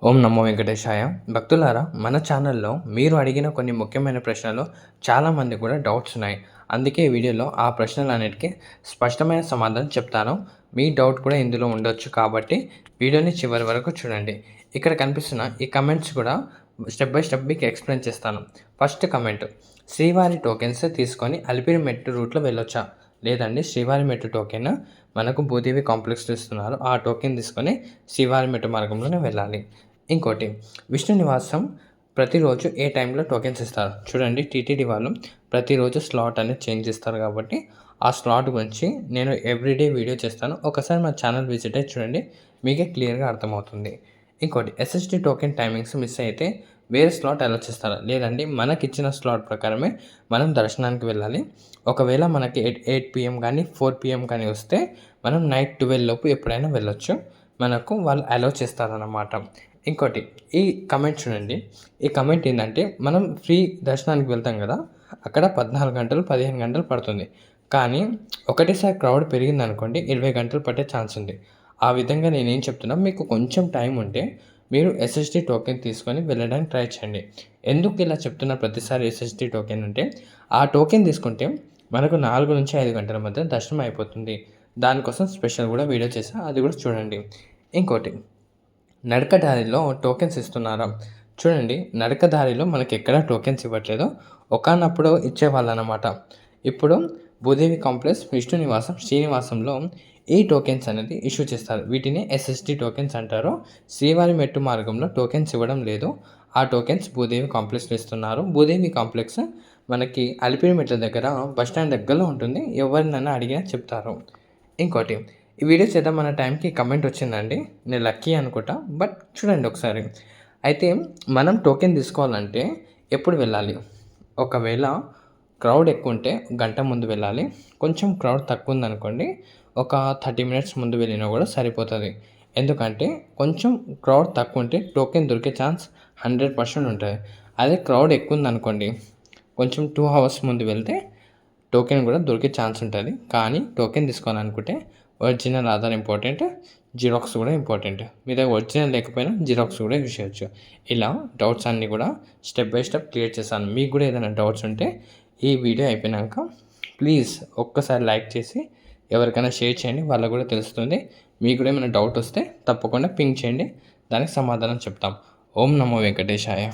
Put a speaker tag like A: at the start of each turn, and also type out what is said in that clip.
A: ఓం నమో వెంకటేశాయ. భక్తులారా, మన ఛానల్లో మీరు అడిగిన కొన్ని ముఖ్యమైన ప్రశ్నలు చాలామంది కూడా డౌట్స్ ఉన్నాయి. అందుకే ఈ వీడియోలో ఆ ప్రశ్నలన్నిటికీ స్పష్టమైన సమాధానం చెప్తాను. మీ డౌట్ కూడా ఇందులో ఉండొచ్చు కాబట్టి వీడియోని చివరి వరకు చూడండి. ఇక్కడ కనిపిస్తున్న ఈ కమెంట్స్ కూడా స్టెప్ బై స్టెప్ మీకు ఎక్స్ప్లెయిన్ చేస్తాను. ఫస్ట్ కమెంట్: శ్రీవారి టోకెన్స్ తీసుకొని అలిపిరి మెట్టు రూట్లో వెళ్ళొచ్చా? లేదండి, శ్రీవారి మెట్టు టోకెన్ మనకు భూదేవి కాంప్లెక్స్లో ఇస్తున్నారు. ఆ టోకెన్ తీసుకొని శ్రీవారి మెట్టు మార్గంలోనే వెళ్ళాలి. ఇంకోటి, విష్ణు నివాసం ప్రతిరోజు ఏ టైంలో టోకెన్స్ ఇస్తారు? చూడండి, టీటీడీ వాళ్ళు ప్రతిరోజు స్లాట్ అనేది చేంజ్ చేస్తారు కాబట్టి ఆ స్లాట్ గురించి నేను ఎవ్రీడే వీడియో చేస్తాను. ఒకసారి మా ఛానల్ విజిట్ అయ్యి చూడండి, మీకే క్లియర్గా అర్థమవుతుంది. ఇంకోటి, ఎస్ఎస్టీ టోకెన్ టైమింగ్స్ మిస్ అయితే వేరే స్లాట్ ఆలోచిస్తారు. లేదండి, మనకిచ్చిన స్లాట్ ప్రకారమే మనం దర్శనానికి వెళ్ళాలి. ఒకవేళ మనకి 8 PM కానీ 4 PM కానీ వస్తే మనం నైట్ 12 లోపు ఎప్పుడైనా వెళ్ళొచ్చు. మనకు వాళ్ళు అలౌ చేస్తారన్నమాట. ఇంకోటి, ఈ కమెంట్ చూడండి. ఈ కమెంట్ ఏంటంటే, మనం ఫ్రీ దర్శనానికి వెళ్తాం కదా, అక్కడ 14 గంటలు 15 గంటలు పడుతుంది. కానీ ఒకటేసారి క్రౌడ్ పెరిగిందనుకోండి 20 గంటలు పట్టే ఛాన్స్ ఉంది. ఆ విధంగా నేనేం చెప్తున్నా, మీకు కొంచెం టైం ఉంటే మీరు ఎస్ఎస్టీ టోకెన్ తీసుకొని వెళ్ళడానికి ట్రై చేయండి. ఎందుకు ఇలా చెప్తున్నా ప్రతిసారి ఎస్ఎస్టీ టోకెన్ అంటే, ఆ టోకెన్ తీసుకుంటే మనకు 4 నుంచి 5 గంటల మధ్య దర్శనం అయిపోతుంది. దానికోసం స్పెషల్ కూడా వీడియో చేసా, అది కూడా చూడండి. ఇంకోటి, నడక దారిలో టోకెన్స్ ఇస్తున్నారా? చూడండి, నడక దారిలో మనకి ఎక్కడ టోకెన్స్ ఇవ్వట్లేదు. ఒకానప్పుడు ఇచ్చేవాళ్ళనమాట. ఇప్పుడు భూదేవి కాంప్లెక్స్, విష్ణు నివాసం, శ్రీనివాసంలో ఈ టోకెన్స్ అనేది ఇష్యూ చేస్తారు. వీటిని ఎస్ఎస్టీ టోకెన్స్ అంటారు. శ్రీవారి మెట్టు మార్గంలో టోకెన్స్ ఇవ్వడం లేదు. ఆ టోకెన్స్ భూదేవి కాంప్లెక్స్లో ఇస్తున్నారు. భూదేవి కాంప్లెక్స్ మనకి అలిపిరి మెట్ల దగ్గర బస్టాండ్ దగ్గరలో ఉంటుంది. ఎవరినైనా అడిగినా చెప్తారు. ఇంకోటి, ఈ వీడియో చేద్దామన్న టైంకి కమెంట్ వచ్చిందండి. నేను లక్కీ అనుకుంటా, బట్ చూడండి ఒకసారి. అయితే మనం టోకెన్ తీసుకోవాలంటే ఎప్పుడు వెళ్ళాలి? ఒకవేళ క్రౌడ్ ఎక్కువ ఉంటే గంట ముందు వెళ్ళాలి. కొంచెం క్రౌడ్ తక్కువ ఉందనుకోండి, ఒక 30 మినిట్స్ ముందు వెళ్ళినా కూడా సరిపోతుంది. ఎందుకంటే కొంచెం క్రౌడ్ తక్కువ ఉంటే టోకెన్ దొరికే ఛాన్స్ 100% ఉంటుంది. అదే క్రౌడ్ ఎక్కువ ఉందనుకోండి, కొంచెం 2 hours ముందు వెళ్తే టోకెన్ కూడా దొరికే ఛాన్స్ ఉంటుంది. కానీ టోకెన్ తీసుకోవాలనుకుంటే ఒరిజినల్ ఆధార్ ఇంపార్టెంట్, జిరాక్స్ కూడా ఇంపార్టెంట్. మీ దగ్గర ఒరిజినల్ లేకపోయినా జిరాక్స్ కూడా యూజ్ చేయొచ్చు. ఇలా డౌట్స్ అన్నీ కూడా స్టెప్ బై స్టెప్ క్లియర్ చేశాను. మీకు కూడా ఏదైనా డౌట్స్ ఉంటే ఈ వీడియో అయిపోయినాక ప్లీజ్ ఒక్కసారి లైక్ చేసి ఎవరికైనా షేర్ చేయండి, వాళ్ళకు కూడా తెలుస్తుంది. మీకు కూడా ఏమైనా డౌట్ వస్తే తప్పకుండా పింక్ చేయండి, దానికి సమాధానం చెప్తాం. ఓం నమో వెంకటేశాయ.